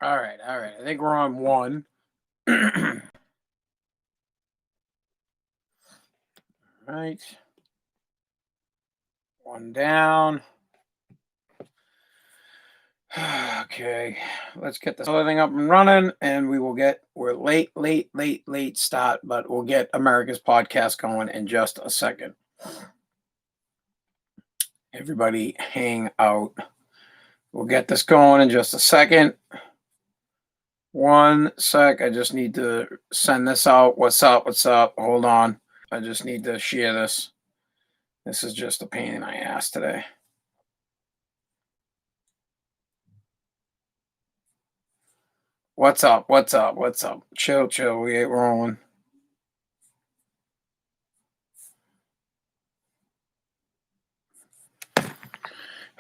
All right, all right. I think we're on one. Right. One down. Okay. Let's get this other thing up and running, and we're late start, but we'll get America's podcast going in just a second. Everybody hang out. We'll get this going in just a second. One sec. I just need to send this out. What's up? What's up? Hold on. I just need to share this. This is just a pain in my ass today. What's up? What's up? What's up? Chill, chill. We ain't rolling.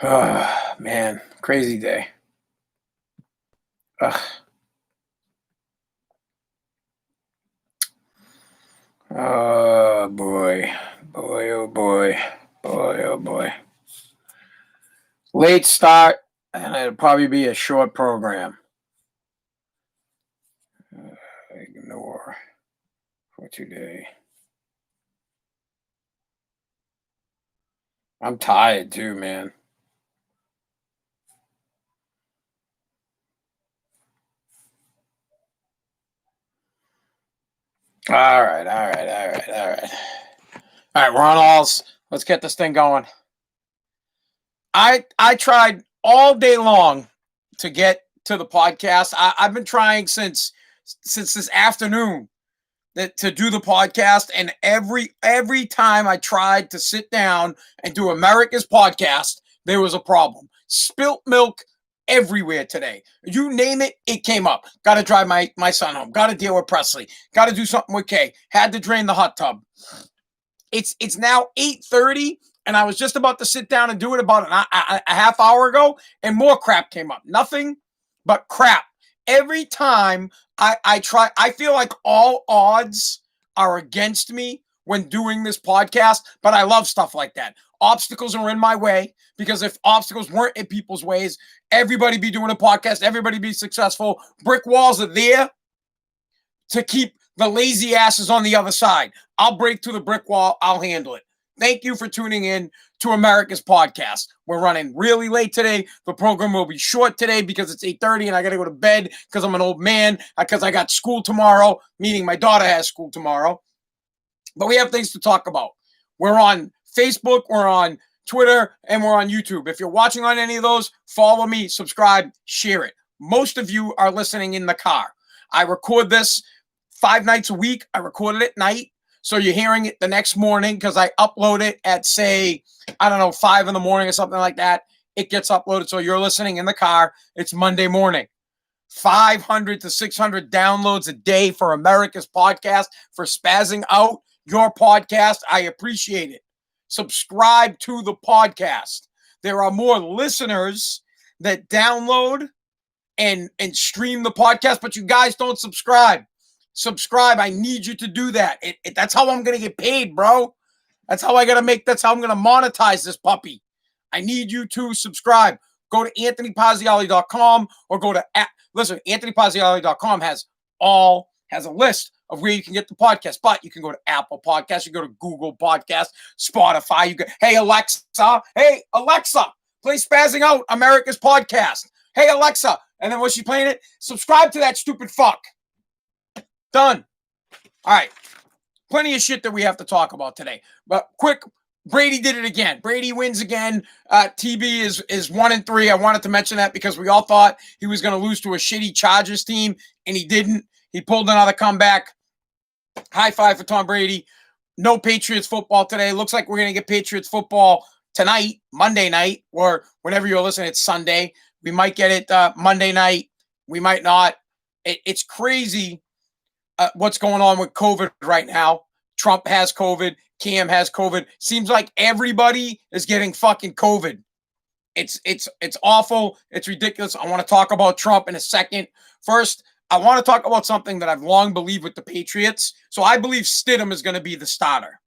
Oh, man. Crazy day. Ugh. Oh, boy. Boy, oh, boy. Boy, oh, boy. Late start, and it'll probably be a short program. Ignore for today. I'm tired too, man. All right, all right, all right, all right. All right, we're on alls. Let's get this thing going. I tried all day long to get to the podcast. I've been trying since this afternoon to do the podcast, and every time I tried to sit down and do America's podcast, there was a problem. Spilt milk everywhere today. You name it, it came up. Got to drive my son home. Got to deal with Presley. Got to do something with Kay. Had to drain the hot tub. It's now 8:30, and I was just about to sit down and do it about a half hour ago, and more crap came up. Nothing but crap. Every time I try, I feel like all odds are against me when doing this podcast, but I love stuff like that. Obstacles are in my way, because if obstacles weren't in people's ways, everybody be doing a podcast, everybody be successful. Brick walls are there to keep the lazy asses on the other side. I'll break through the brick wall. I'll handle it. Thank you for tuning in to America's podcast. We're running really late today. The program will be short today because it's 8:30 and I got to go to bed because I'm an old man, because I got school tomorrow, meaning my daughter has school tomorrow. But we have things to talk about. We're on Facebook, we're on Twitter, and we're on YouTube. If you're watching on any of those, follow me, subscribe, share it. Most of you are listening in the car. I record this 5 nights a week. I record it at night. So you're hearing it the next morning because I upload it at, say, 5 in the morning or something like that. It gets uploaded. So you're listening in the car. It's Monday morning. 500 to 600 downloads a day for America's podcast, for Spazzing Out, your podcast. I appreciate it. Subscribe to the podcast. There are more listeners that download and stream the podcast, but you guys don't subscribe. Subscribe. I need you to do that. That's how I'm going to get paid, bro. That's how I'm going to monetize this puppy. I need you to subscribe. Go to AnthonyPazziali.com or go to, AnthonyPazziali.com has a list of where you can get the podcast, but you can go to Apple Podcasts, you go to Google Podcasts, Spotify. Hey, Alexa, play Spazzing Out, America's podcast. Hey, Alexa. And then when she's playing it, subscribe to that stupid fuck. Done. All right. Plenty of shit that we have to talk about today. But quick, Brady did it again. Brady wins again. TB is 1-3. I wanted to mention that because we all thought he was going to lose to a shitty Chargers team, and he didn't. He pulled another comeback. High five for Tom Brady. No Patriots football today. Looks like we're going to get Patriots football tonight, Monday night, or whenever you're listening, it's Sunday. We might get it Monday night. We might not. It's crazy what's going on with COVID right now. Trump has COVID. Cam has COVID. Seems like everybody is getting fucking COVID. It's awful. It's ridiculous. I want to talk about Trump in a second. First, I want to talk about something that I've long believed with the Patriots. So I believe Stidham is going to be the starter.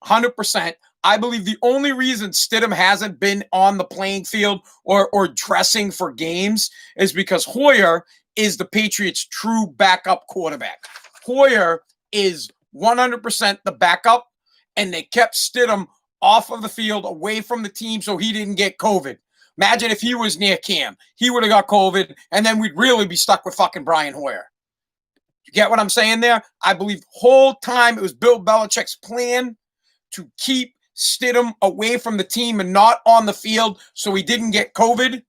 100%. I believe the only reason Stidham hasn't been on the playing field or dressing for games is because Hoyer is the Patriots' true backup quarterback. Hoyer is 100% the backup, and they kept Stidham off of the field, away from the team, so he didn't get COVID. Imagine if he was near Cam. He would have got COVID, and then we'd really be stuck with fucking Brian Hoyer. You get what I'm saying there? I believe the whole time it was Bill Belichick's plan to keep Stidham away from the team and not on the field so he didn't get COVID.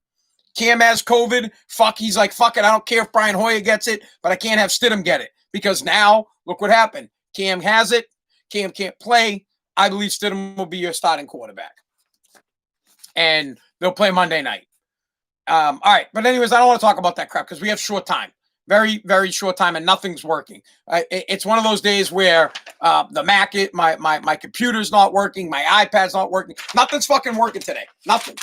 Cam has COVID. He's like, fuck it, I don't care if Brian Hoyer gets it, but I can't have Stidham get it. Because now, look what happened. Cam has it. Cam can't play. I believe Stidham will be your starting quarterback. And they'll play Monday night. All right. But anyways, I don't want to talk about that crap because we have short time. Very, very short time, and nothing's working. It's one of those days where the Mac, my computer's not working, my iPad's not working. Nothing's fucking working today. Nothing.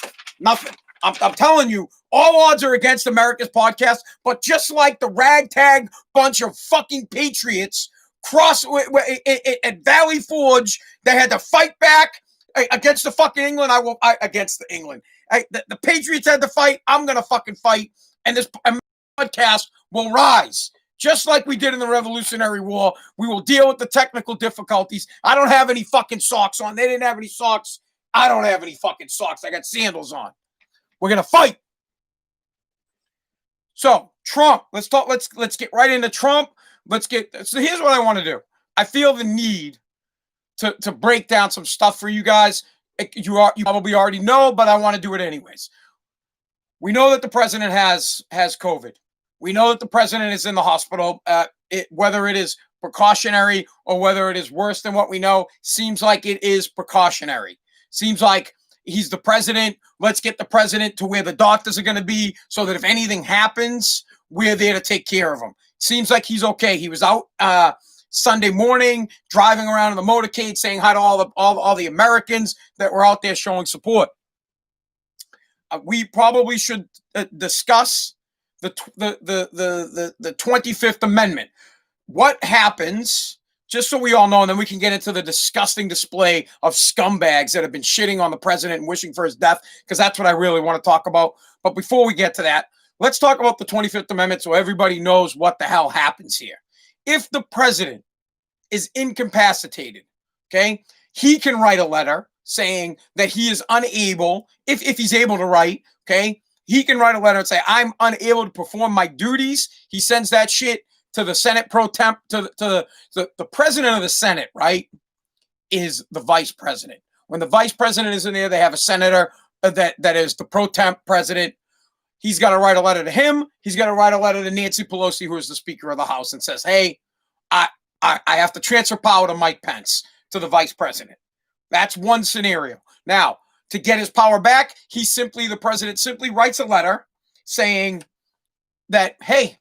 I'm telling you, all odds are against America's podcast, but just like the ragtag bunch of fucking patriots at Valley Forge, they had to fight back against the fucking England. Against the England. The Patriots had to fight. I'm going to fucking fight. And this podcast will rise. Just like we did in the Revolutionary War. We will deal with the technical difficulties. I don't have any fucking socks on. They didn't have any socks. I don't have any fucking socks. I got sandals on. We're going to fight. So, Trump. Let's get right into Trump. So here's what I want to do. I feel the need to break down some stuff for you guys. You probably already know, but I want to do it anyways. We know that the president has COVID. We know that the president is in the hospital. Whether it is precautionary or whether it is worse than what we know, seems like it is precautionary. Seems like he's the president. Let's get the president to where the doctors are going to be so that if anything happens, we're there to take care of him. Seems like he's okay. He was out Sunday morning driving around in the motorcade saying hi to all the Americans that were out there showing support. We probably should discuss the 25th Amendment. What happens, just so we all know, and then we can get into the disgusting display of scumbags that have been shitting on the president and wishing for his death, because that's what I really want to talk about. But before we get to that, let's talk about the 25th Amendment so everybody knows what the hell happens here. If the president is incapacitated, okay, he can write a letter saying that he is unable, if he's able to write, okay, he can write a letter and say, I'm unable to perform my duties. He sends that shit to the Senate pro temp, to the president of the Senate, right, is the vice president. When the vice president is in there, they have a senator that is the pro temp president. He's got to write a letter to him. He's got to write a letter to Nancy Pelosi, who is the Speaker of the House, and says, hey, I have to transfer power to Mike Pence, to the vice president. That's one scenario. Now, to get his power back, the president simply writes a letter saying that, hey,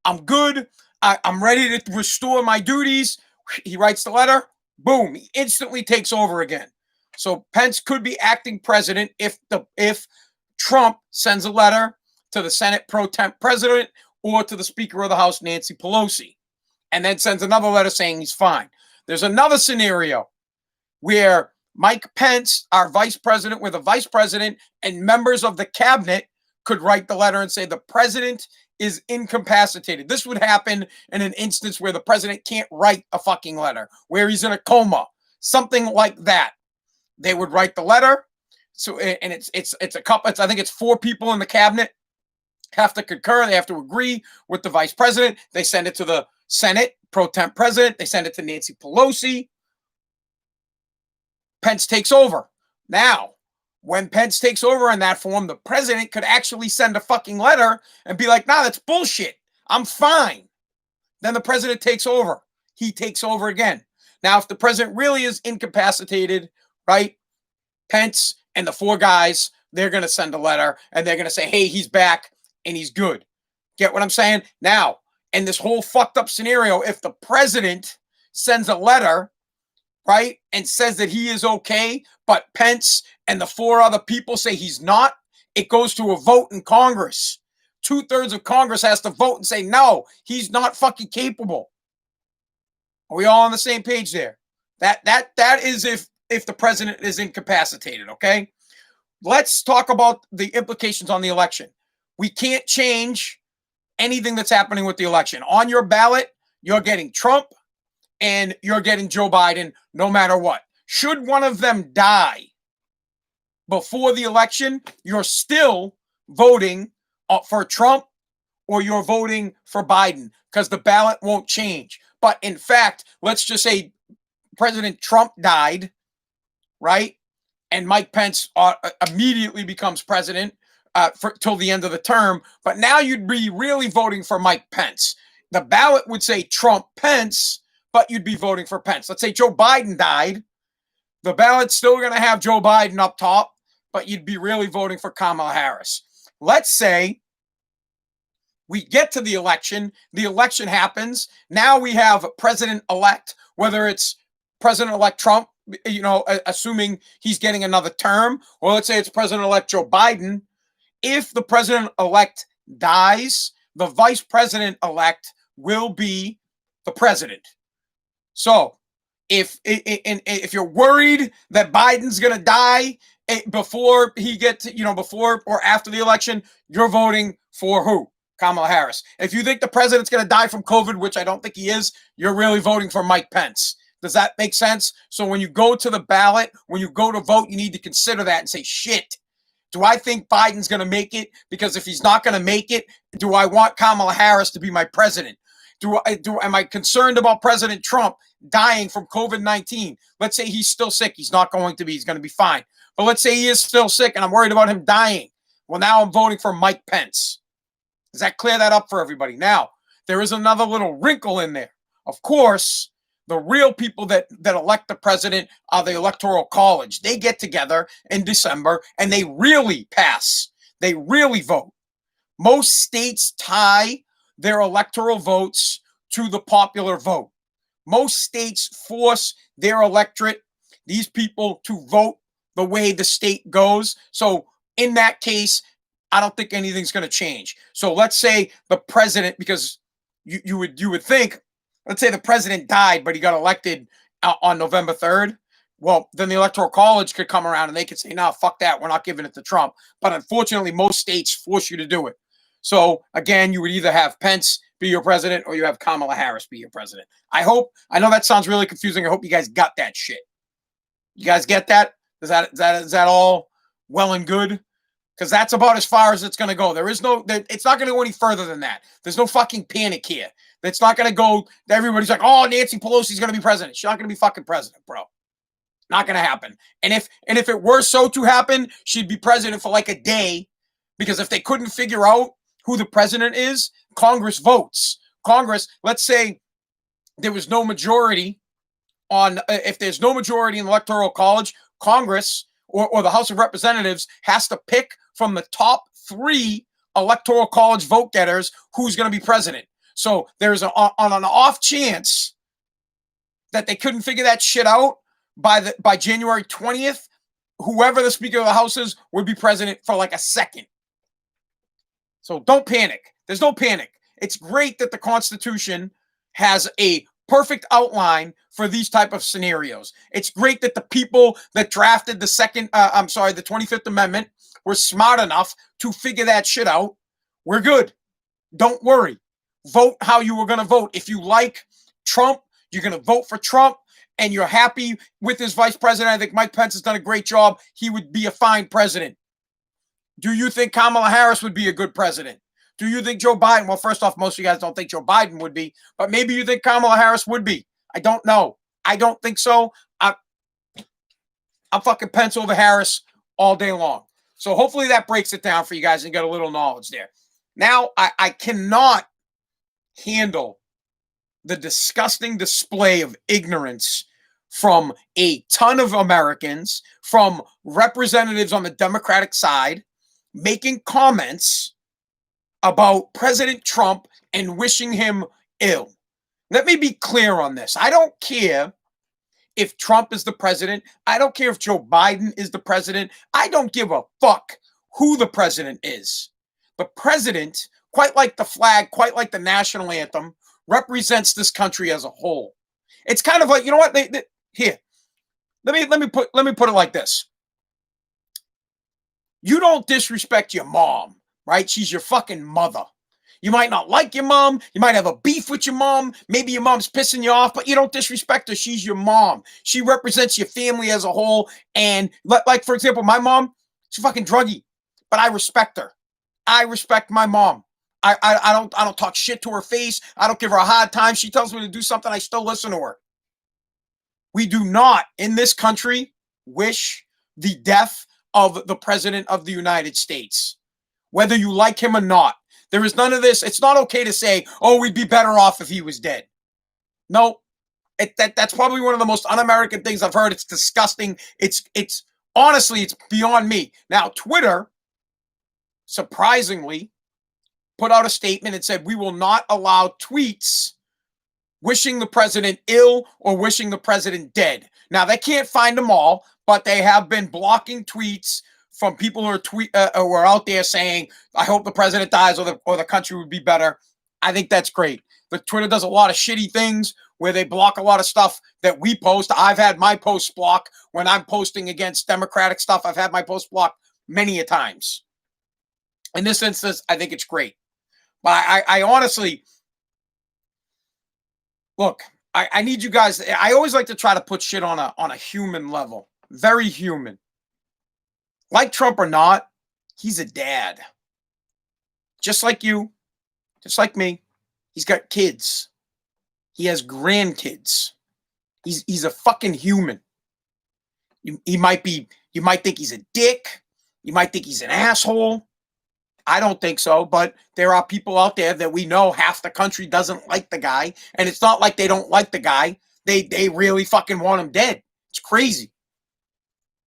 I'm good. I'm ready to restore my duties. He writes the letter. Boom. He instantly takes over again. So Pence could be acting president if Trump sends a letter to the Senate pro temp president or to the Speaker of the House, Nancy Pelosi, and then sends another letter saying he's fine. There's another scenario where Mike Pence, our vice president, with a vice president and members of the cabinet could write the letter and say the president is incapacitated. This would happen in an instance where the president can't write a fucking letter, where he's in a coma, something like that. They would write the letter. So, and it's a couple. I think it's 4 people in the cabinet have to concur. They have to agree with the vice president. They send it to the Senate pro temp president. They send it to Nancy Pelosi. Pence takes over. Now, when Pence takes over in that form, the president could actually send a fucking letter and be like, nah, that's bullshit. I'm fine. Then the president takes over. He takes over again. Now, if the president really is incapacitated, right, Pence and the 4 guys, they're going to send a letter and they're going to say, hey, he's back and he's good. Get what I'm saying? Now, in this whole fucked up scenario, if the president sends a letter, right, and says that he is okay, but Pence and the 4 other people say he's not, it goes to a vote in Congress. 2/3 of Congress has to vote and say, no, he's not fucking capable. Are we all on the same page there? That is if if the president is incapacitated, okay? Let's talk about the implications on the election. We can't change anything that's happening with the election. On your ballot, you're getting Trump and you're getting Joe Biden no matter what. Should one of them die before the election, you're still voting for Trump or you're voting for Biden because the ballot won't change. But in fact, let's just say President Trump died, right? And Mike Pence immediately becomes president till the end of the term. But now you'd be really voting for Mike Pence. The ballot would say Trump Pence, but you'd be voting for Pence. Let's say Joe Biden died. The ballot's still going to have Joe Biden up top, but you'd be really voting for Kamala Harris. Let's say we get to the election happens. Now we have president-elect, whether it's President-elect Trump, assuming he's getting another term, or let's say it's President-elect Joe Biden. If the president-elect dies, the vice president-elect will be the president. So if you're worried that Biden's going to die before he gets, before or after the election, you're voting for who? Kamala Harris. If you think the president's going to die from COVID, which I don't think he is, you're really voting for Mike Pence. Does that make sense? So when you go to the ballot, when you go to vote, you need to consider that and say, shit, do I think Biden's going to make it? Because if he's not going to make it, do I want Kamala Harris to be my president? Am I concerned about President Trump dying from COVID-19? Let's say he's still sick. He's not going to be. He's going to be fine. But let's say he is still sick and I'm worried about him dying. Well, now I'm voting for Mike Pence. Does that clear that up for everybody? Now, there is another little wrinkle in there. Of course, the real people that elect the president are the Electoral College. They get together in December and they really pass. They really vote. Most states tie their electoral votes to the popular vote. Most states force their electorate, these people, to vote the way the state goes. So in that case, I don't think anything's going to change. So let's say the president, because you would think, let's say the president died, but he got elected on November 3rd. Well, then the Electoral College could come around and they could say, no, fuck that. We're not giving it to Trump. But unfortunately, most states force you to do it. So again, you would either have Pence be your president or you have Kamala Harris be your president. I know that sounds really confusing. I hope you guys got that shit. You guys get that? Is that all well and good? Because that's about as far as it's going to go. It's not going to go any further than that. There's no fucking panic here. It's not going to go, everybody's like, oh, Nancy Pelosi's going to be president. She's not going to be fucking president, bro. Not going to happen. And if it were so to happen, she'd be president for like a day. Because if they couldn't figure out who the president is, Congress votes. Congress, let's say there was no majority if there's no majority in the Electoral College, Congress or the House of Representatives has to pick from the top 3 Electoral College vote getters who's going to be president. So there's on an off chance that they couldn't figure that shit out by January 20th, whoever the Speaker of the House is would be president for like a second. So don't panic. There's no panic. It's great that the Constitution has a perfect outline for these type of scenarios. It's great that the people that drafted the 25th Amendment were smart enough to figure that shit out. We're good. Don't worry. Vote how you were going to vote. If you like Trump, you're going to vote for Trump and you're happy with his vice president. I think Mike Pence has done a great job. He would be a fine president. Do you think Kamala Harris would be a good president? Do you think Joe Biden? Well, first off, most of you guys don't think Joe Biden would be, but maybe you think Kamala Harris would be. I don't know. I don't think so. I'm fucking Pence over Harris all day long. So hopefully that breaks it down for you guys and get a little knowledge there. Now, I cannot handle the disgusting display of ignorance from a ton of Americans, from representatives on the Democratic side, making comments about President Trump and wishing him ill. Let me be clear on this. I don't care if Trump is the president. I don't care if Joe Biden is the president. I don't give a fuck who the president is. The president, quite like the flag, quite like the national anthem, represents this country as a whole. It's kind of like, you know what? Here, let me put it like this. You don't disrespect your mom, right? She's your fucking mother. You might not like your mom. You might have a beef with your mom. Maybe your mom's pissing you off, but you don't disrespect her. She's your mom. She represents your family as a whole. And like, for example, my mom, she's a fucking druggie, but I respect her. I respect my mom. I don't talk shit to her face. I don't give her a hard time. She tells me to do something, I still listen to her. We do not in this country wish the death of the president of the United States, whether you like him or not. There is none of this. It's not okay to say, oh, we'd be better off if he was dead. No, that's probably one of the most un-American things I've heard. It's disgusting. It's honestly, it's beyond me. Now, Twitter, surprisingly, put out a statement and said, we will not allow tweets wishing the president ill or wishing the president dead. Now, they can't find them all, but they have been blocking tweets from people who are out there saying, I hope the president dies or the country would be better. I think that's great. But Twitter does a lot of shitty things where they block a lot of stuff that we post. I've had my posts blocked when I'm posting against Democratic stuff. I've had my posts blocked many a times. In this instance, I think it's great. But I honestly, look, I need you guys. I always like to try to put shit on a human level. Very human. Like Trump or not, he's a dad. Just like you, just like me. He's got kids. He has grandkids. He's a fucking human. You might think he's a dick. You might think he's an asshole. I don't think so, but there are people out there that we know half the country doesn't like the guy, and it's not like they don't like the guy. They really fucking want him dead. It's crazy.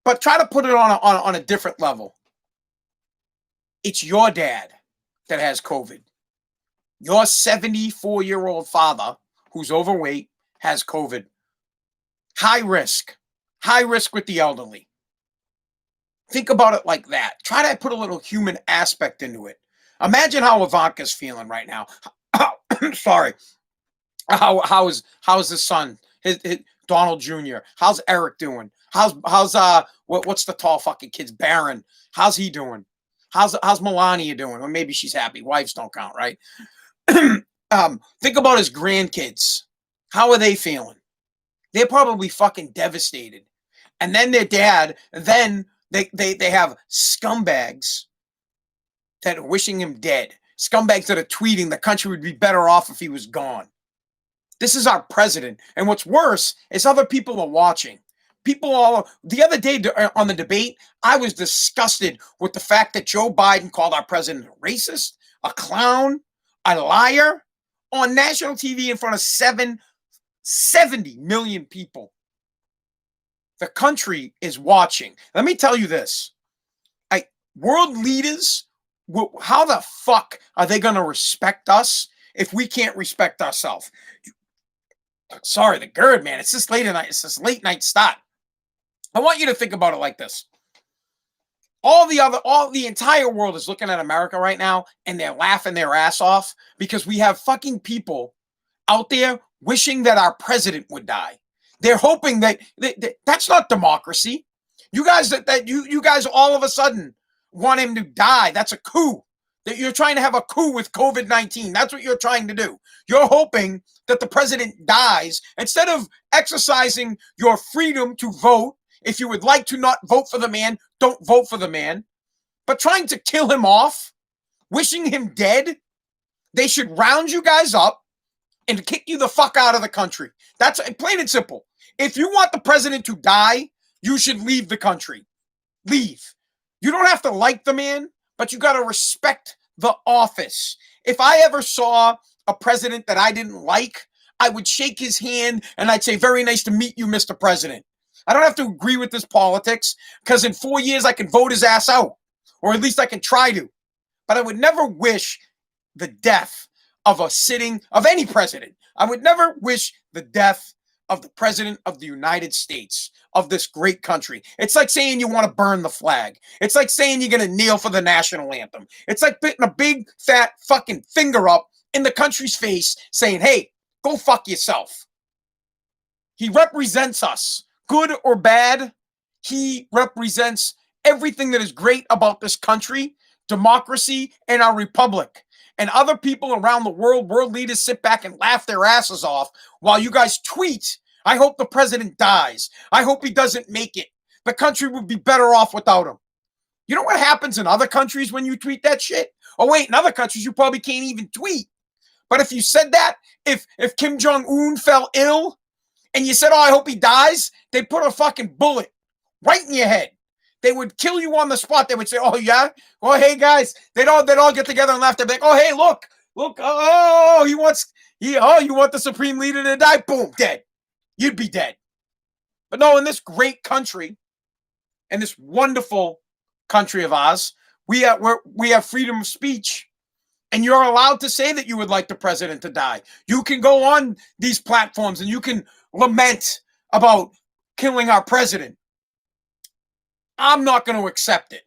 But try to put it on a different level. It's your dad that has COVID. Your 74-year-old father, who's overweight, has COVID. High risk with the elderly. Think about it like that. Try to put a little human aspect into it. Imagine how Ivanka's feeling right now. Sorry. How is his son, his Donald Jr.? How's Eric doing? What's the tall fucking kid's Barron? How's he doing? How's Melania doing? Well, maybe she's happy. Wives don't count, right? Think about his grandkids. How are they feeling? They're probably fucking devastated. And then their dad, then they have scumbags that are wishing him dead. Scumbags that are tweeting the country would be better off if he was gone. This is our president. And what's worse is other people are watching. The other day on the debate, I was disgusted with the fact that Joe Biden called our president a racist, a clown, a liar on national TV in front of 70 million people. The country is watching. Let me tell you this. World leaders, how the fuck are they going to respect us if we can't respect ourselves? Sorry, the GERD, man. It's this late night. It's this late night start. I want you to think about it like this. The entire world is looking at America right now, and they're laughing their ass off because we have fucking people out there wishing that our president would die. They're hoping that's not democracy. You guys you guys all of a sudden want him to die. That's a coup. That you're trying to have a coup with COVID-19. That's what you're trying to do. You're hoping that the president dies instead of exercising your freedom to vote. If you would like to not vote for the man, don't vote for the man. But trying to kill him off, wishing him dead, they should round you guys up and kick you the fuck out of the country. That's plain and simple. If you want the president to die, you should leave the country. Leave. You don't have to like the man, but you got to respect the office. If I ever saw a president that I didn't like, I would shake his hand and I'd say, very nice to meet you, Mr. President. I don't have to agree with his politics because in 4 years I can vote his ass out, or at least I can try to. But I would never wish the death of any president. I would never wish the death of the president of the United States, of this great country. It's like saying you want to burn the flag. It's like saying you're going to kneel for the national anthem. It's like putting a big fat fucking finger up in the country's face saying, hey, go fuck yourself. He represents us. good or bad, he represents everything that is great about this country, democracy, and our republic. And other people around the world leaders, sit back and laugh their asses off while you guys tweet, I hope the president dies. I hope he doesn't make it. The country would be better off without him. You know what happens in other countries when you tweet that shit? Oh, wait, in other countries, you probably can't even tweet. But if you said that, if Kim Jong-un fell ill and you said, oh, I hope he dies, they'd put a fucking bullet right in your head. They would kill you on the spot. They would say, oh, yeah? Oh, hey, guys. They'd all get together and laugh. They'd be like, oh, hey, look. Oh, you want the supreme leader to die? Boom, dead. You'd be dead. But no, in this great country, in this wonderful country of ours, we have freedom of speech. And you're allowed to say that you would like the president to die. You can go on these platforms and you can lament about killing our president. I'm not going to accept it.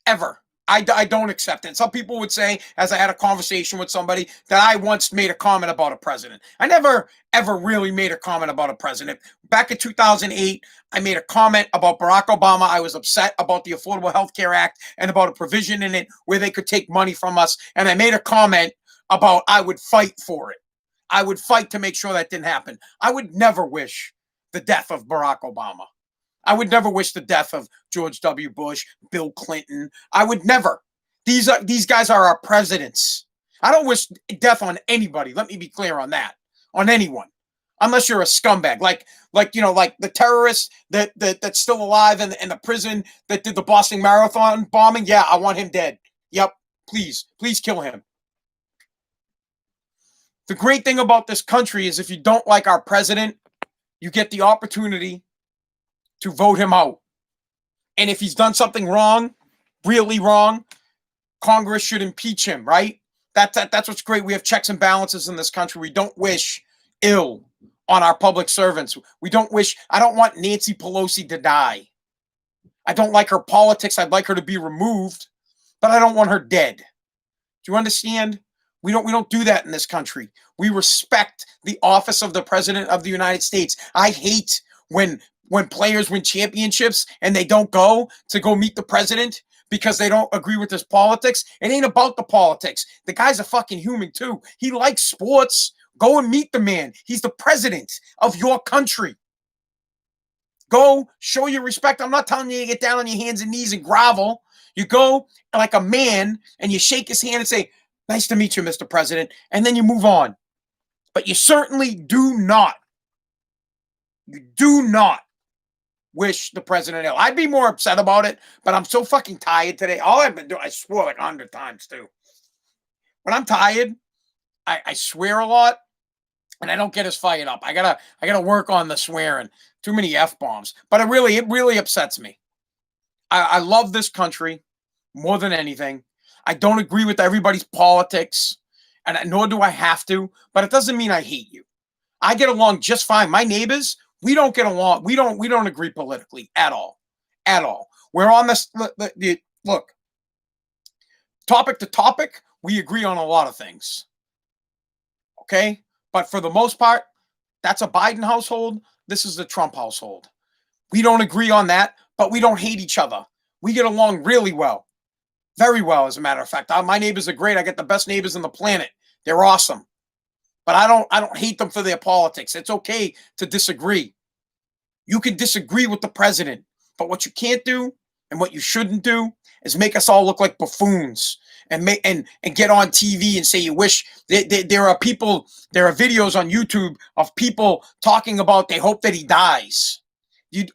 Ever. I don't accept it. Some people would say, as I had a conversation with somebody, that I once made a comment about a president. I never, ever really made a comment about a president. Back in 2008, I made a comment about Barack Obama. I was upset about the Affordable Health Care Act and about a provision in it where they could take money from us. And I made a comment about I would fight for it. I would fight to make sure that didn't happen. I would never wish the death of Barack Obama. I would never wish the death of George W. Bush, Bill Clinton. I would never. These guys are our presidents. I don't wish death on anybody. Let me be clear on that. On anyone. Unless you're a scumbag. Like the terrorist that's still alive in the prison that did the Boston Marathon bombing. Yeah, I want him dead. Yep. Please kill him. The great thing about this country is if you don't like our president, you get the opportunity to vote him out. And if he's done something wrong, really wrong, Congress should impeach him, right? That's what's great. We have checks and balances in this country. We don't wish ill on our public servants. I don't want Nancy Pelosi to die. I don't like her politics. I'd like her to be removed, but I don't want her dead. Do you understand? We don't do that in this country. We respect the office of the President of the United States. I hate when players win championships and they don't go meet the president because they don't agree with his politics. It ain't about the politics. The guy's a fucking human too. He likes sports. Go and meet the man. He's the president of your country. Go show your respect. I'm not telling you to get down on your hands and knees and grovel. You go like a man and you shake his hand and say, nice to meet you, Mr. President. And then you move on. But you certainly do not wish the president ill. I'd be more upset about it, but I'm so fucking tired today. All I've been doing, I swore like 100 times too. When I'm tired, I swear a lot, and I don't get as fired up. I gotta work on the swearing. Too many F-bombs. But it really upsets me. I love this country more than anything. I don't agree with everybody's politics, and nor do I have to, but it doesn't mean I hate you. I get along just fine. My neighbors, we don't get along. We don't agree politically at all. At all. We're on this look. Topic to topic, we agree on a lot of things. Okay? But for the most part, that's a Biden household. This is the Trump household. We don't agree on that, but we don't hate each other. We get along really well. Very well, as a matter of fact. My neighbors are great. I get the best neighbors on the planet. They're awesome. But I don't hate them for their politics. It's okay to disagree. You can disagree with the president, but what you can't do and what you shouldn't do is make us all look like buffoons and get on TV and say you wish. There are videos on YouTube of people talking about they hope that he dies.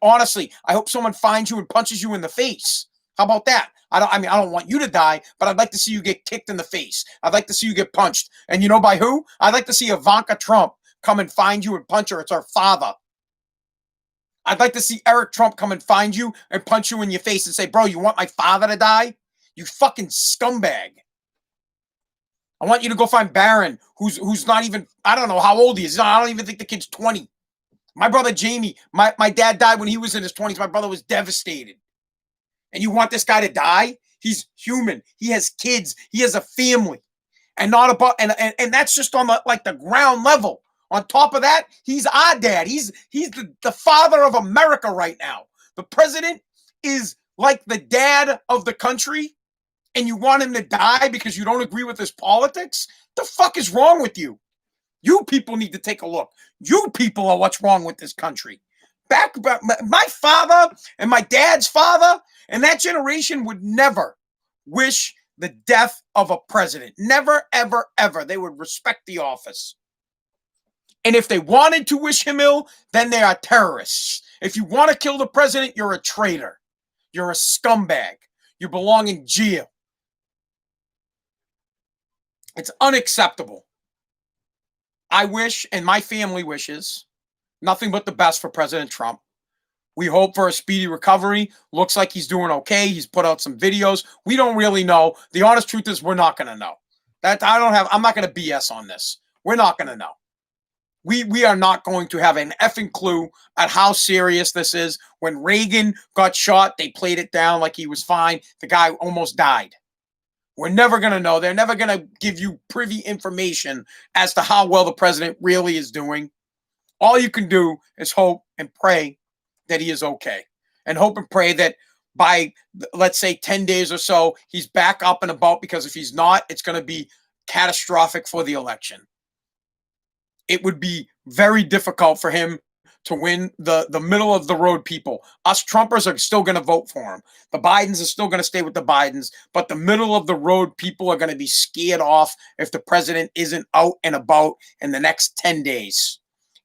Honestly, I hope someone finds you and punches you in the face. How about that? I don't want you to die, but I'd like to see you get kicked in the face. I'd like to see you get punched. And you know by who? I'd like to see Ivanka Trump come and find you and punch her. It's her father. I'd like to see Eric Trump come and find you and punch you in your face and say, bro, you want my father to die? You fucking scumbag. I want you to go find Barron, who's not even, I don't know how old he is. I don't even think the kid's 20. My brother Jamie, my dad died when he was in his 20s. My brother was devastated. And you want this guy to die? He's human. He has kids. He has a family. And not about and that's just on the ground level. On top of that, he's our dad. He's the father of America right now. The president is like the dad of the country, and you want him to die because you don't agree with his politics? The fuck is wrong with you? You people need to take a look. You people are what's wrong with this country. Back, my father and my dad's father and that generation would never wish the death of a president. Never, ever, ever. They would respect the office. And if they wanted to wish him ill, then they are terrorists. If you want to kill the president, you're a traitor. You're a scumbag. You belong in jail. It's unacceptable. I wish, and my family wishes, nothing but the best for President Trump. We hope for a speedy recovery. Looks like he's doing okay. He's put out some videos. We don't really know. The honest truth is we're not going to know. I'm not going to BS on this. We're not going to know. We are not going to have an effing clue at how serious this is. When Reagan got shot, they played it down like he was fine. The guy almost died. We're never going to know. They're never going to give you privy information as to how well the president really is doing. All you can do is hope and pray that he is okay. And hope and pray that by, let's say, 10 days or so, he's back up and about, because if he's not, it's going to be catastrophic for the election. It would be very difficult for him to win the middle of the road people. Us Trumpers are still going to vote for him. The Bidens are still going to stay with the Bidens, but the middle of the road people are going to be scared off if the president isn't out and about in the next 10 days.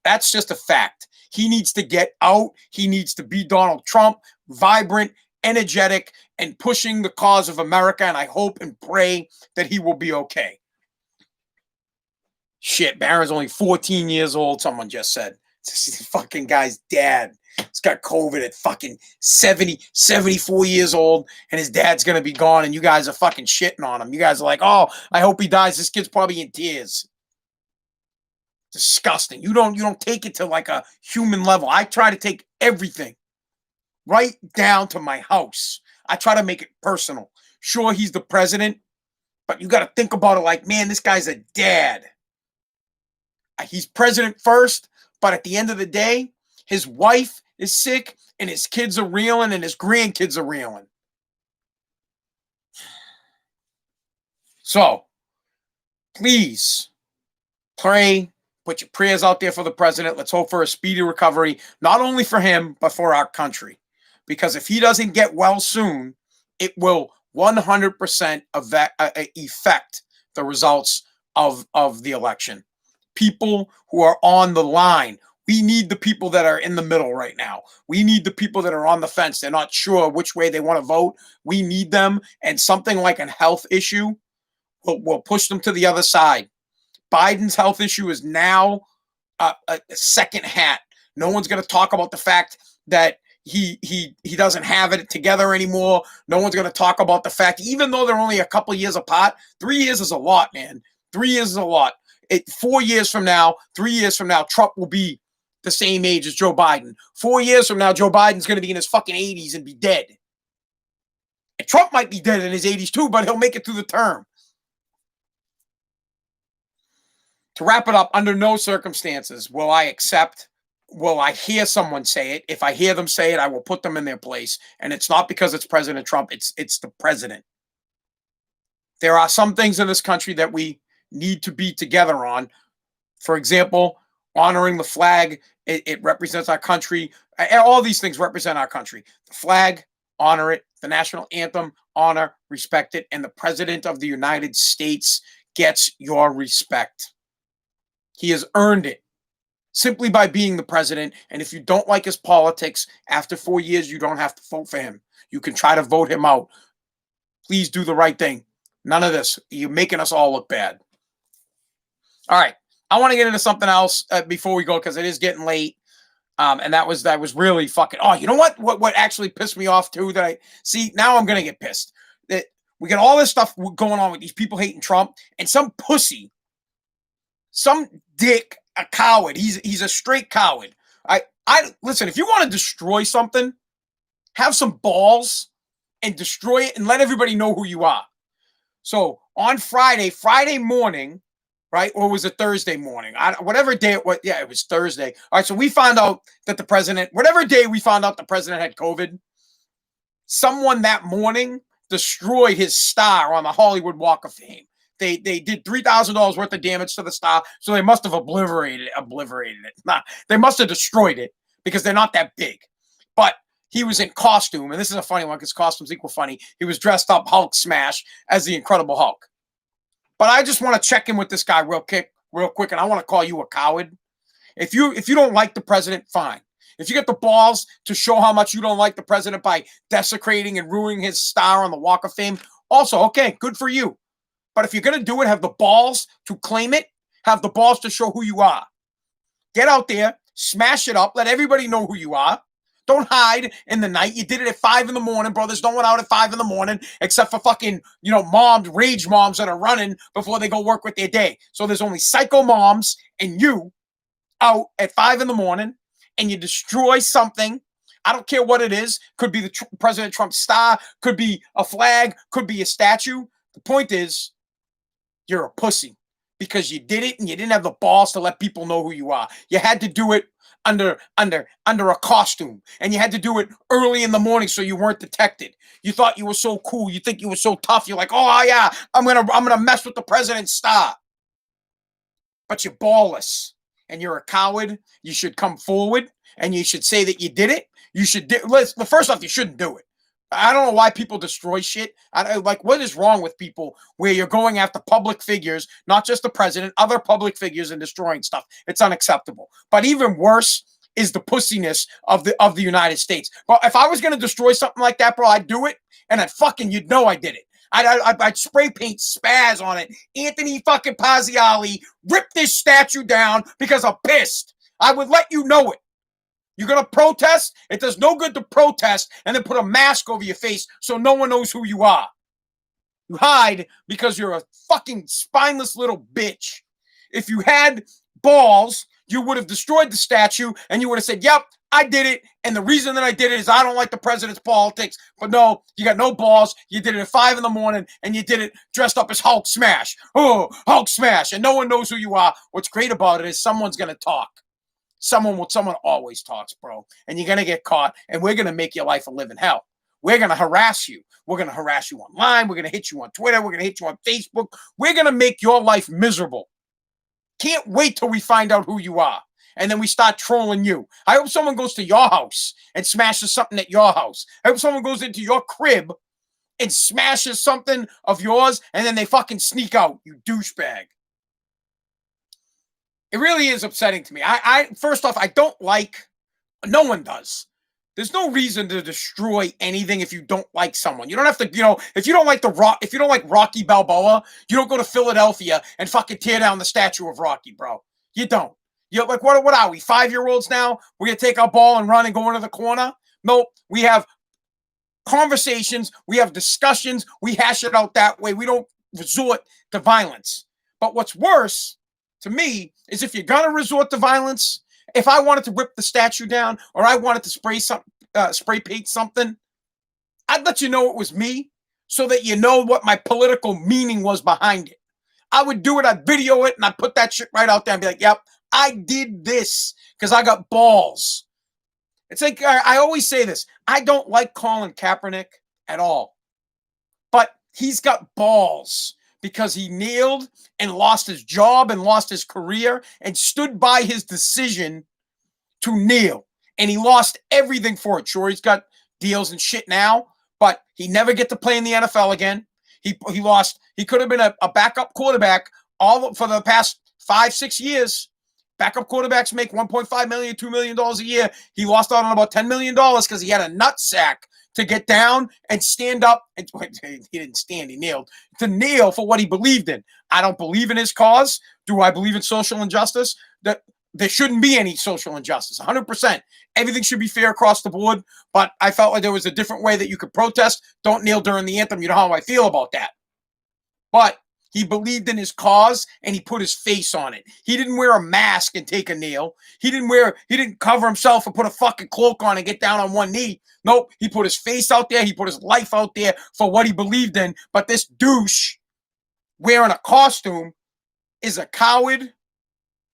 That's just a fact. He needs to get out. He needs to be Donald Trump, vibrant, energetic, and pushing the cause of America, and I hope and pray that he will be okay. Shit, Barron's only 14 years old, someone just said. This fucking guy's dad. He's got COVID at fucking 70, 74 years old, and his dad's going to be gone, and you guys are fucking shitting on him. You guys are like, oh, I hope he dies. This kid's probably in tears. Disgusting. You don't take it to like a human level. I try to take everything right down to my house. I try to make it personal. Sure, he's the president, but you got to think about it like, man, this guy's a dad. He's president first, but at the end of the day, his wife is sick and his kids are reeling and his grandkids are reeling. So, please pray, put your prayers out there for the president. Let's hope for a speedy recovery, not only for him, but for our country. Because if he doesn't get well soon, it will 100% affect the results of the election. People who are on the line. We need the people that are in the middle right now. We need the people that are on the fence. They're not sure which way they want to vote. We need them. And something like a health issue will push them to the other side. Biden's health issue is now a second hat. No one's going to talk about the fact that he doesn't have it together anymore. No one's going to talk about the fact, even though they're only a couple of years apart, 3 years is a lot, man. 3 years is a lot. 4 years from now, 3 years from now, Trump will be the same age as Joe Biden. 4 years from now, Joe Biden's going to be in his fucking 80s and be dead. And Trump might be dead in his 80s too, but he'll make it through the term. To wrap it up, under no circumstances will I hear someone say it. If I hear them say it, I will put them in their place. And it's not because it's President Trump. It's the president. There are some things in this country that we need to be together on. For example, honoring the flag. It represents our country. All these things represent our country. The flag, honor it. The national anthem, honor, respect it. And the president of the United States gets your respect. He has earned it simply by being the president. And if you don't like his politics, after 4 years, you don't have to vote for him. You can try to vote him out. Please do the right thing. None of this. You're making us all look bad. All right. I want to get into something else before we go, because it is getting late. And that was really fucking. Oh, you know what? What actually pissed me off too? Now I'm gonna get pissed. That we got all this stuff going on with these people hating Trump, and some pussy, some dick, a coward. He's a straight coward. I listen. If you want to destroy something, have some balls and destroy it, and let everybody know who you are. So on Friday morning, right? Or was it Thursday morning? Whatever day it was. Yeah, it was Thursday. All right, so we found out that the president, whatever day we found out the president had COVID, someone that morning destroyed his star on the Hollywood Walk of Fame. They did $3,000 worth of damage to the star, so they must have obliterated it. Nah, they must have destroyed it because they're not that big. But he was in costume, and this is a funny one because costumes equal funny. He was dressed up Hulk smash as the Incredible Hulk. But I just want to check in with this guy real quick, and I want to call you a coward. If you don't like the president, fine. If you get the balls to show how much you don't like the president by desecrating and ruining his star on the Walk of Fame, also, okay, good for you. But if you're going to do it, have the balls to claim it, have the balls to show who you are. Get out there, smash it up, let everybody know who you are. Don't hide in the night. You did it at 5 in the morning, bro. There's no one out at 5 in the morning except for fucking, moms, rage moms that are running before they go work with their day. So there's only psycho moms and you out at 5 in the morning, and you destroy something. I don't care what it is. Could be the President Trump's star, could be a flag, could be a statue. The point is, you're a pussy because you did it and you didn't have the balls to let people know who you are. You had to do it under a costume, and you had to do it early in the morning so you weren't detected. You thought you were so cool. You think you were so tough. You're like, oh yeah, I'm gonna mess with the president's star. But you're ballless and you're a coward. You should come forward and you should say that you did it. You should first off, you shouldn't do it. I don't know why people destroy shit. What is wrong with people where you're going after public figures, not just the president, other public figures, and destroying stuff? It's unacceptable. But even worse is the pussiness of the United States. But if I was going to destroy something like that, bro, I'd do it, and you'd know I did it. I'd spray paint Spaz'n on it. Anthony fucking Pazziali ripped this statue down because I'm pissed. I would let you know it. You're going to protest? It does no good to protest and then put a mask over your face so no one knows who you are. You hide because you're a fucking spineless little bitch. If you had balls, you would have destroyed the statue and you would have said, yep, I did it. And the reason that I did it is I don't like the president's politics. But no, you got no balls. You did it at 5 in the morning and you did it dressed up as Hulk smash. Oh, Hulk smash. And no one knows who you are. What's great about it is someone's going to talk. Someone always talks, bro. And you're going to get caught, and we're going to make your life a living hell. We're going to harass you. We're going to harass you online. We're going to hit you on Twitter. We're going to hit you on Facebook. We're going to make your life miserable. Can't wait till we find out who you are. And then we start trolling you. I hope someone goes to your house and smashes something at your house. I hope someone goes into your crib and smashes something of yours, and then they fucking sneak out, you douchebag. It really is upsetting to me. First off, I don't like, no one does. There's no reason to destroy anything if you don't like someone. You don't have to, if you don't like if you don't like Rocky Balboa, you don't go to Philadelphia and fucking tear down the statue of Rocky, bro. You don't. You're like, what are we, 5-year-olds now? We're going to take our ball and run and go into the corner? Nope. We have conversations. We have discussions. We hash it out that way. We don't resort to violence. But what's worse, to me, is if you're going to resort to violence, if I wanted to rip the statue down or I wanted to spray paint something, I'd let you know it was me so that you know what my political meaning was behind it. I would do it, I'd video it, and I'd put that shit right out there and be like, yep, I did this because I got balls. It's like, I always say this, I don't like Colin Kaepernick at all, but he's got balls because he kneeled and lost his job and lost his career and stood by his decision to kneel. And he lost everything for it. Sure, he's got deals and shit now, but he never get to play in the NFL again. He could have been a backup quarterback for the past 5-6 years. Backup quarterbacks make $1.5 million, $2 million a year. He lost out on about $10 million because he had a nutsack to get down and stand up. And he didn't stand, he kneeled. To kneel for what he believed in. I don't believe in his cause. Do I believe in social injustice? That there shouldn't be any social injustice. 100%. Everything should be fair across the board. But I felt like there was a different way that you could protest. Don't kneel during the anthem. You know how I feel about that. But he believed in his cause and he put his face on it. He didn't wear a mask and take a kneel. He didn't cover himself and put a fucking cloak on and get down on one knee. Nope. He put his face out there. He put his life out there for what he believed in. But this douche wearing a costume is a coward,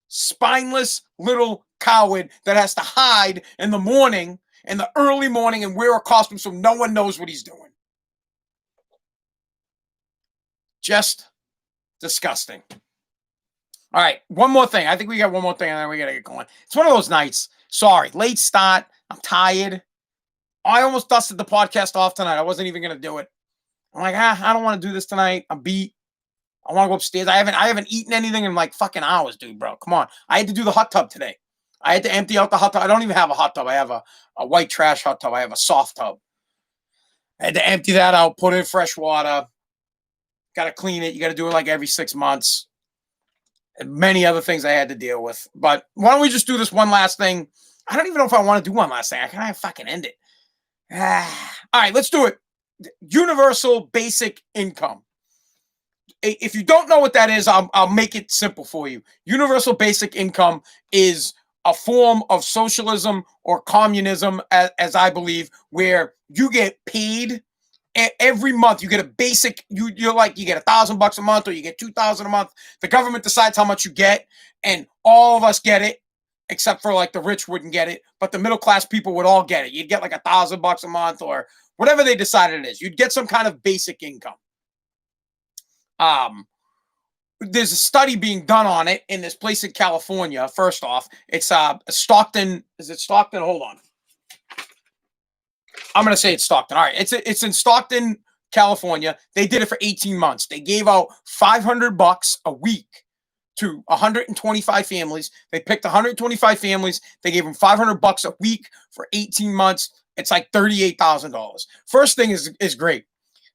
spineless little coward that has to hide in the morning, in the early morning, and wear a costume so no one knows what he's doing. Just disgusting. All right, one more thing. I think we got one more thing, and then we got to get going. It's one of those nights. Sorry, late start. I'm tired. I almost dusted the podcast off tonight. I wasn't even going to do it. I'm like, I don't want to do this tonight. I'm beat. I want to go upstairs. I haven't eaten anything in like fucking hours, dude, bro. Come on. I had to do the hot tub today. I had to empty out the hot tub. I don't even have a hot tub. I have a white trash hot tub. I have a soft tub. I had to empty that out, put in fresh water. Got to clean it. You got to do it like every 6 months. And many other things I had to deal with. But why don't we just do this one last thing? I don't even know if I want to do one last thing. I kind of fucking end it. All right, let's do it. Universal basic income. If you don't know what that is, I'll make it simple for you. Universal basic income is a form of socialism or communism, as I believe, where you get paid every month. You get a basic. You're like you get $1,000 a month, or you get $2,000 a month. The government decides how much you get, and all of us get it, except for like the rich wouldn't get it, but the middle class people would all get it. You'd get like $1,000 a month, or whatever they decided it is. You'd get some kind of basic income. There's a study being done on it in this place in California. First off, it's Stockton. Is it Stockton? Hold on. I'm going to say it's Stockton. All right. It's in Stockton, California. They did it for 18 months. They gave out $500 a week to 125 families. They picked 125 families. They gave them $500 a week for 18 months. It's like $38,000. First thing is great.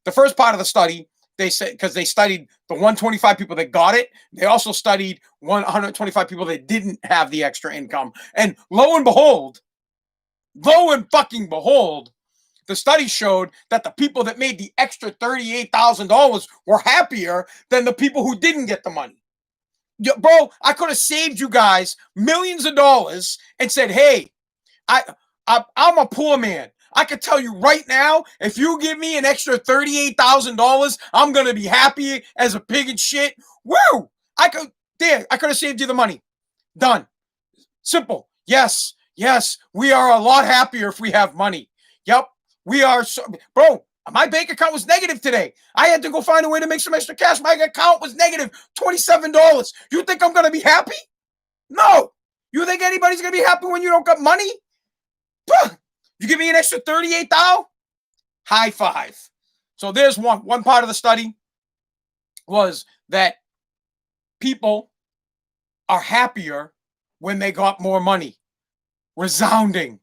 The first part of the study, they said, because they studied the 125 people that got it. They also studied 125 people that didn't have the extra income. And lo and fucking behold, the study showed that the people that made the extra $38,000 were happier than the people who didn't get the money. Bro, I could have saved you guys millions of dollars and said, hey, I'm a poor man. I could tell you right now, if you give me an extra $38,000, I'm going to be happy as a pig and shit. Woo! I could have saved you the money. Done. Simple. Yes, we are a lot happier if we have money. Yep, we are. Bro, my bank account was negative today. I had to go find a way to make some extra cash. My account was negative $27. You think I'm going to be happy? No. You think anybody's going to be happy when you don't got money? You give me an extra $38,000? High five. So there's one part of the study was that people are happier when they got more money. Resounding.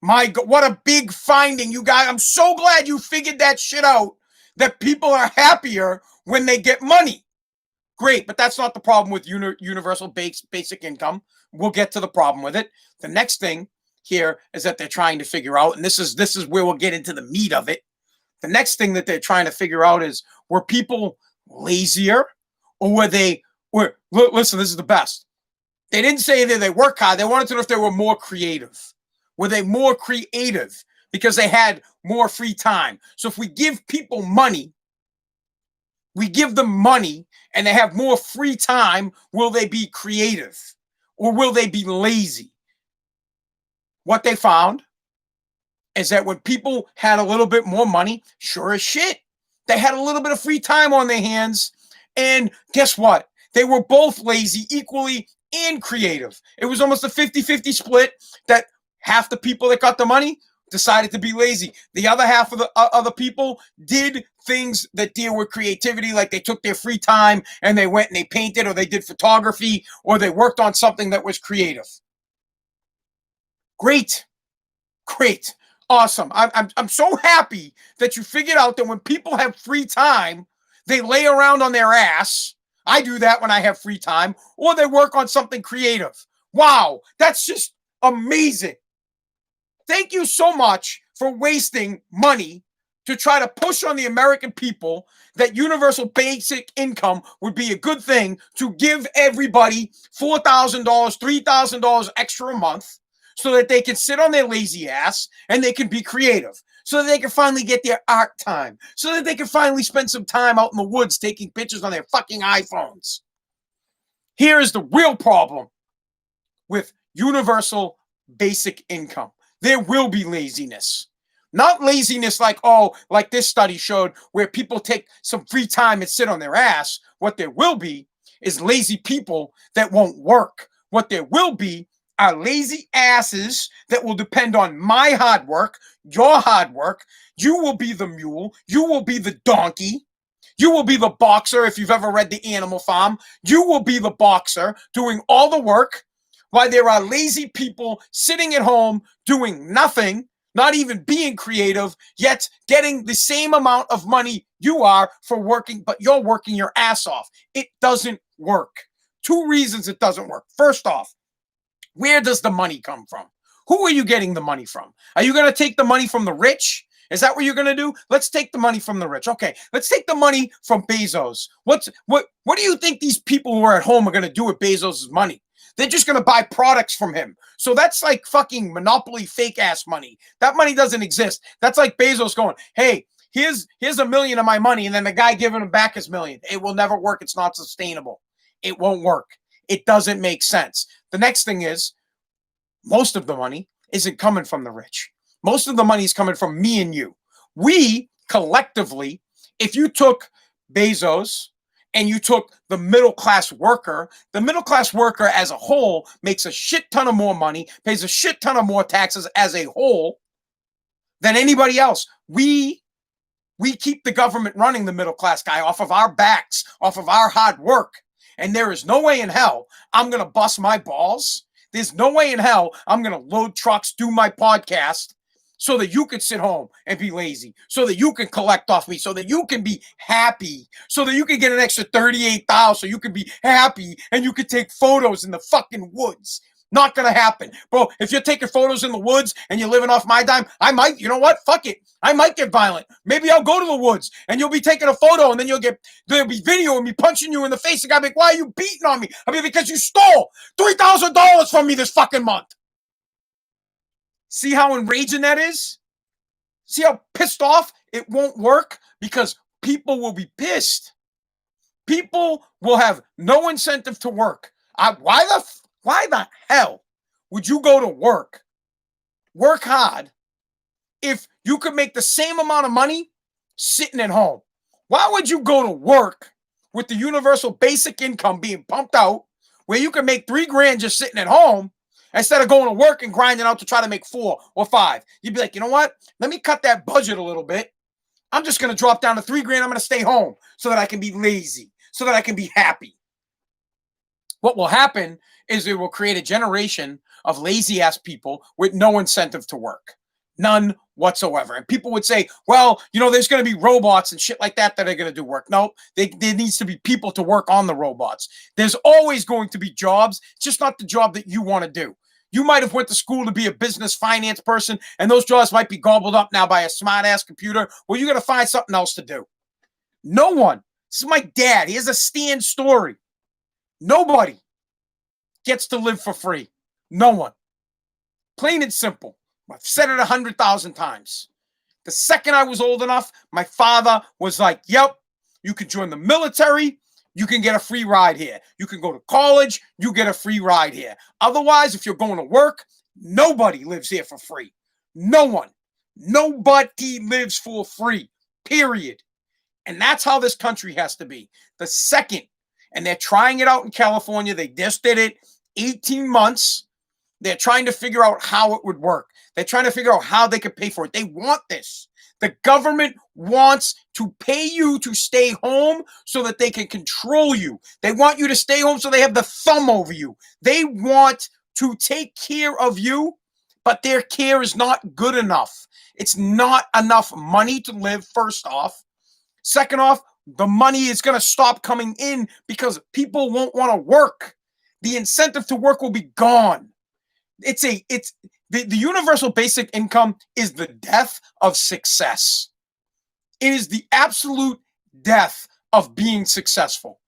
My God, what a big finding, you guys. I'm so glad you figured that shit out, that people are happier when they get money. Great, but that's not the problem with universal basic income. We'll get to the problem with it. The next thing here is that they're trying to figure out, and this is where we'll get into the meat of it. The next thing that they're trying to figure out is, were people lazier, or listen, this is the best. They didn't say that they work hard. They wanted to know if they were more creative. Were they more creative because they had more free time? So if we give people money, we give them money and they have more free time, will they be creative or will they be lazy? What they found is that when people had a little bit more money, sure as shit, they had a little bit of free time on their hands. And guess what? They were both lazy equally and creative. It was almost a 50-50 split, that half the people that got the money decided to be lazy. The other half of the other people did things that deal with creativity, like they took their free time and they went and they painted, or they did photography, or they worked on something that was creative. Great. Awesome. I'm so happy that you figured out that when people have free time, they lay around on their ass. I do that when I have free time, or they work on something creative. Wow, that's just amazing. Thank you so much for wasting money to try to push on the American people that universal basic income would be a good thing to give everybody $4,000, $3,000 extra a month, so that they can sit on their lazy ass and they can be creative, so that they can finally get their art time, so that they can finally spend some time out in the woods taking pictures on their fucking iPhones. Here is the real problem with universal basic income. There will be laziness. Not laziness like, oh, like this study showed where people take some free time and sit on their ass. What there will be is lazy people that won't work. What there will be are lazy asses that will depend on my hard work, your hard work. You will be the mule. You will be the donkey. You will be the boxer if you've ever read The Animal Farm. You will be the boxer doing all the work while there are lazy people sitting at home doing nothing, not even being creative, yet getting the same amount of money you are for working, but you're working your ass off. It doesn't work. Two reasons it doesn't work. First off, where does the money come from? Who are you getting the money from? Are you going to take the money from the rich? Is that what you're going to do? Let's take the money from the rich. Okay, let's take the money from Bezos. What do you think these people who are at home are going to do with Bezos' money? They're just going to buy products from him. So that's like fucking monopoly fake ass money. That money doesn't exist. That's like Bezos going, hey, here's $1 million of my money, and then the guy giving him back his $1 million. It will never work. It's not sustainable. It won't work. It doesn't make sense. The next thing is, most of the money isn't coming from the rich. Most of the money is coming from me and you. We collectively, if you took Bezos and you took the middle class worker as a whole makes a shit ton of more money, pays a shit ton of more taxes as a whole than anybody else. We keep the government running the middle class guy off of our backs, off of our hard work. And there is no way in hell I'm going to bust my balls. There's no way in hell I'm going to load trucks, do my podcast so that you can sit home and be lazy, so that you can collect off me, so that you can be happy, so that you can get an extra 38,000, so you can be happy and you can take photos in the fucking woods. Not going to happen. Bro, if you're taking photos in the woods and you're living off my dime, I might, you know what? Fuck it. I might get violent. Maybe I'll go to the woods and you'll be taking a photo and then there'll be video of me punching you in the face. The guy be like, why are you beating on me? I mean, because you stole $3,000 from me this fucking month. See how enraging that is? See how pissed off it won't work? Because people will be pissed. People will have no incentive to work. Why the hell would you go to work hard, if you could make the same amount of money sitting at home? Why would you go to work with the universal basic income being pumped out where you can make $3,000 just sitting at home instead of going to work and grinding out to try to make 4 or 5? You'd be like, you know what? Let me cut that budget a little bit. I'm just going to drop down to $3,000. I'm going to stay home so that I can be lazy, so that I can be happy. What will happen is it will create a generation of lazy ass people with no incentive to work. None whatsoever. And people would say, well, there's going to be robots and shit like that are going to do work. No, there needs to be people to work on the robots. There's always going to be jobs, just not the job that you want to do. You might have went to school to be a business finance person, and those jobs might be gobbled up now by a smart ass computer. Well, you're going to find something else to do. No one. This is my dad. He has a stand story. Nobody gets to live for free. No one. Plain and simple. I've said it 100,000 times. The second I was old enough, my father was like, yep, you can join the military. You can get a free ride here. You can go to college. You get a free ride here. Otherwise, if you're going to work, nobody lives here for free. No one. Nobody lives for free. Period. And that's how this country has to be. The second, and they're trying it out in California. They just did it 18 months. They're trying to figure out how it would work. They're trying to figure out how they could pay for it. They want this. The government wants to pay you to stay home so that they can control you. They want you to stay home so they have the thumb over you. They want to take care of you, but their care is not good enough. It's not enough money to live, first off. Second off, the money is going to stop coming in because people won't want to work. The incentive to work will be gone. The universal basic income is the death of success. It is the absolute death of being successful.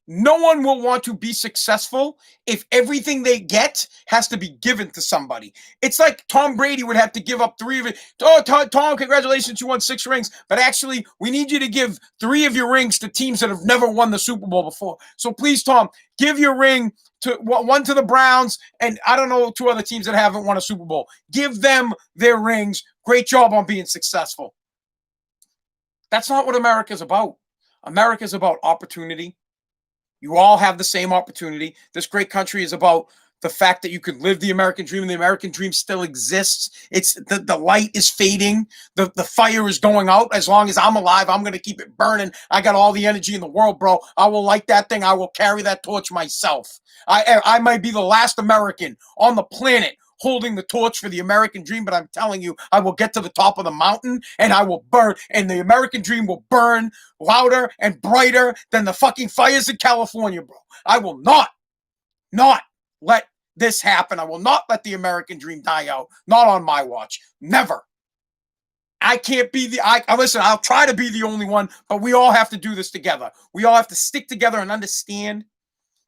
No one will want to be successful if everything they get has to be given to somebody. It's like Tom Brady would have to give up 3 of it. Oh, Tom, congratulations, you won 6 rings. But actually, we need you to give 3 of your rings to teams that have never won the Super Bowl before. So please, Tom, give your ring to one to the Browns, and I don't know, 2 other teams that haven't won a Super Bowl. Give them their rings. Great job on being successful. That's not what America's about. America's about opportunity. You all have the same opportunity. This great country is about the fact that you can live the American dream, and the American dream still exists. It's the light is fading, the fire is going out. As long as I'm alive, I'm gonna keep it burning. I got all the energy in the world, bro. I will light that thing. I will carry that torch myself. I might be the last American on the planet holding the torch for the American dream, but I'm telling you, I will get to the top of the mountain and I will burn, and the American dream will burn louder and brighter than the fucking fires in California, bro. I will not let this happen. I will not let the American dream die out. Not on my watch. Never. I can't be listen, I'll try to be the only one, but we all have to do this together. We all have to stick together and understand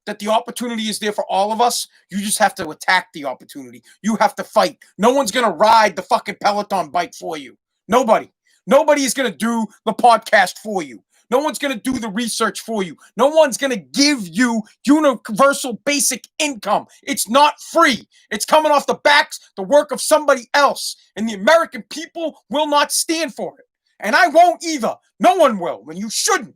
that the opportunity is there for all of us. You just have to attack the opportunity. You have to fight. No one's going to ride the fucking Peloton bike for you. Nobody. Nobody is going to do the podcast for you. No one's going to do the research for you. No one's going to give you universal basic income. It's not free. It's coming off the backs, the work of somebody else. And the American people will not stand for it. And I won't either. No one will, and you shouldn't.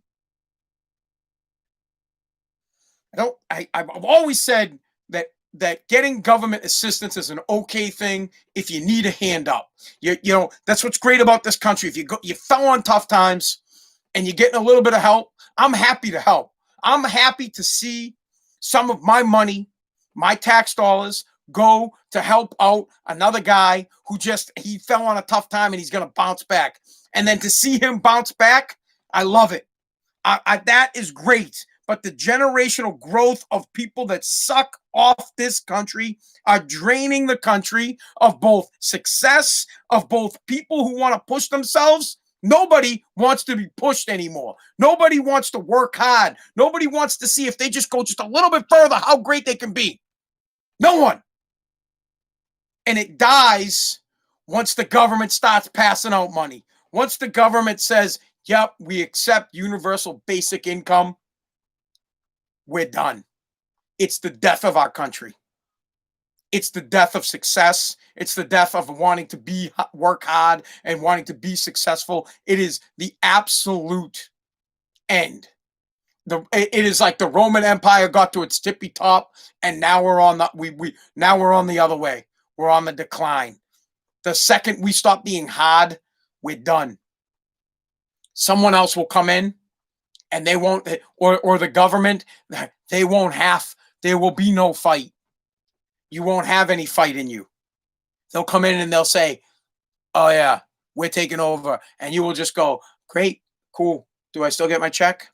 I've always said that getting government assistance is an okay thing if you need a hand up. You know, that's what's great about this country. If you fell on tough times and you're getting a little bit of help, I'm happy to help. I'm happy to see some of my money, my tax dollars, go to help out another guy who he fell on a tough time and he's going to bounce back. And then to see him bounce back, I love it. That is great. But the generational growth of people that suck off this country are draining the country of both success, of both people who want to push themselves. Nobody wants to be pushed anymore. Nobody wants to work hard. Nobody wants to see if they just go just a little bit further how great they can be. No one. And it dies once the government starts passing out money. Once the government says, yep, we accept universal basic income, we're done. It's the death of our country. It's the death of success. It's the death of wanting to work hard and wanting to be successful. It is the absolute end. It is like the Roman Empire got to its tippy top, and now we're on the other way. We're on the decline. The second we stop being hard, we're done. Someone else will come in, and they won't, or the government, they won't have. There will be no fight. You won't have any fight in you. They'll come in and they'll say, "Oh yeah, we're taking over," and you will just go, "Great, cool. Do I still get my check?"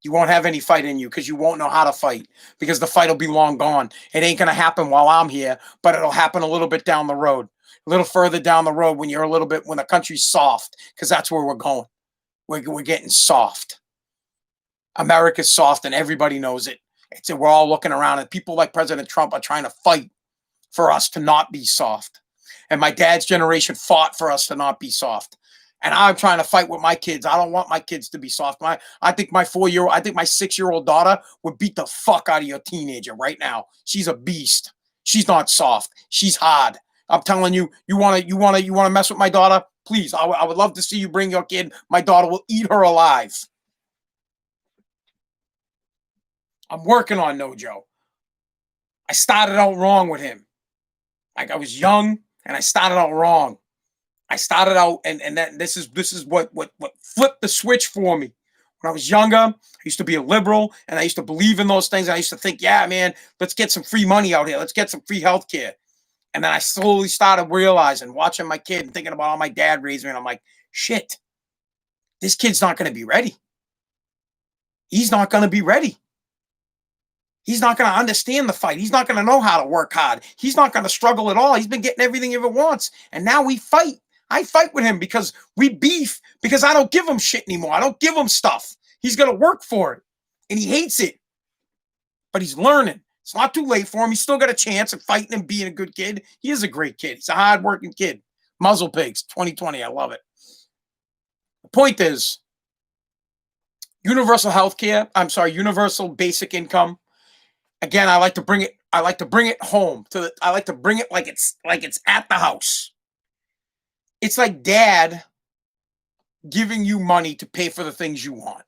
You won't have any fight in you because you won't know how to fight, because the fight will be long gone. It ain't going to happen while I'm here, but it'll happen a little bit down the road, a little further down the road when when the country's soft, because that's where we're going. We're getting soft. America's soft, and everybody knows it. We're all looking around, and people like President Trump are trying to fight for us to not be soft. And my dad's generation fought for us to not be soft. And I'm trying to fight with my kids. I don't want my kids to be soft. I think my 6-year-old daughter would beat the fuck out of your teenager right now. She's a beast. She's not soft. She's hard. I'm telling you, you want to mess with my daughter? Please, I would love to see you bring your kid. My daughter will eat her alive. I'm working on Nojo. I started out wrong with him. Like, I was young and I started out wrong. I started out, and that this is what flipped the switch for me. When I was younger, I used to be a liberal, and I used to believe in those things. And I used to think, yeah, man, let's get some free money out here. Let's get some free health care. And then I slowly started realizing, watching my kid and thinking about how my dad raised me, and I'm like, shit, this kid's not going to be ready. He's not going to be ready. He's not going to understand the fight. He's not going to know how to work hard. He's not going to struggle at all. He's been getting everything he ever wants. And now we fight. I fight with him because we beef, because I don't give him shit anymore. I don't give him stuff. He's going to work for it. And he hates it. but he's learning. It's not too late for him. He's still got a chance at fighting and being a good kid. He is a great kid. He's a hardworking kid. Muzzle pigs, 2020. I love it. The point is, universal health care. I'm sorry, universal basic income. Again, I like to bring it. I like to bring it home to the. I like to bring it like it's at the house. It's like dad giving you money to pay for the things you want.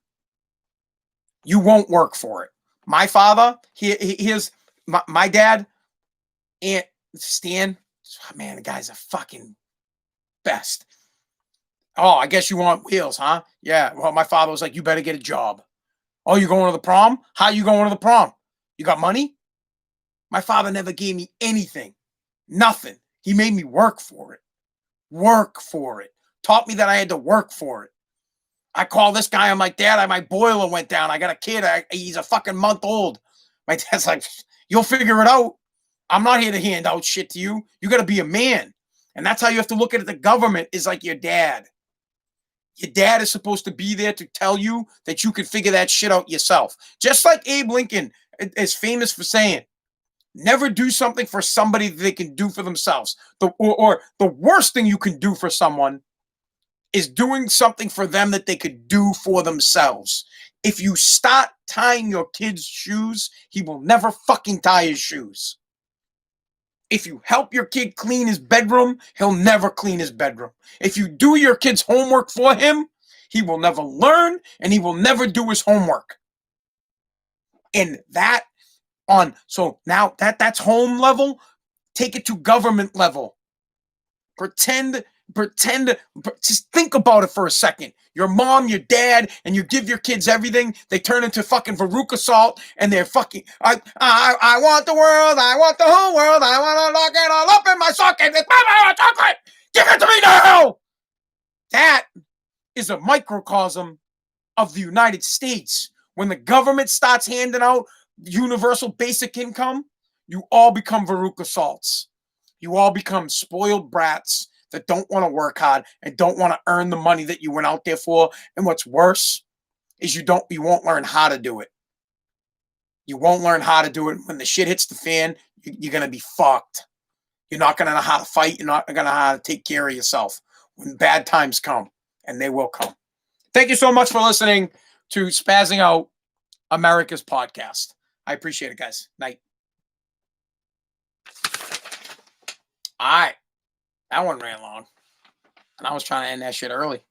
You won't work for it. My father, here's my dad, and Stan. Oh, man, the guy's a fucking best. Oh, I guess you want wheels, huh? Yeah. Well, my father was like, you better get a job. Oh, you going to the prom? How you going to the prom? You got money? My father never gave me anything. Nothing. He made me work for it. Work for it. Taught me that I had to work for it. I call this guy. I'm like, Dad, my boiler went down. I got a kid. He's a fucking month old. My dad's like, you'll figure it out. I'm not here to hand out shit to you. You got to be a man. And that's how you have to look at it. The government is like your dad. Your dad is supposed to be there to tell you that you can figure that shit out yourself. Just like Abe Lincoln is famous for saying, never do something for somebody that they can do for themselves. Or the worst thing you can do for someone is doing something for them that they could do for themselves. If you start tying your kid's shoes, he will never fucking tie his shoes. If you help your kid clean his bedroom, he'll never clean his bedroom. If you do your kid's homework for him, he will never learn and he will never do his homework. And so now that's home level, take it to government level. Pretend, just think about it for a second. Your mom, your dad, and you give your kids everything. They turn into fucking Veruca Salt, and they're fucking, I want the world, I want the whole world, I want to lock it all up in my socket. It's my chocolate. Give it to me now. That is a microcosm of the United States. When the government starts handing out universal basic income, you all become Veruca Salts. You all become spoiled brats that don't want to work hard and don't want to earn the money that you went out there for. And what's worse is you won't learn how to do it. You won't learn how to do it. When the shit hits the fan, you're going to be fucked. You're not going to know how to fight. You're not going to know how to take care of yourself when bad times come, and they will come. Thank you so much for listening to Spazzing Out, America's podcast. I appreciate it, guys. Night. All right. That one ran long. And I was trying to end that shit early.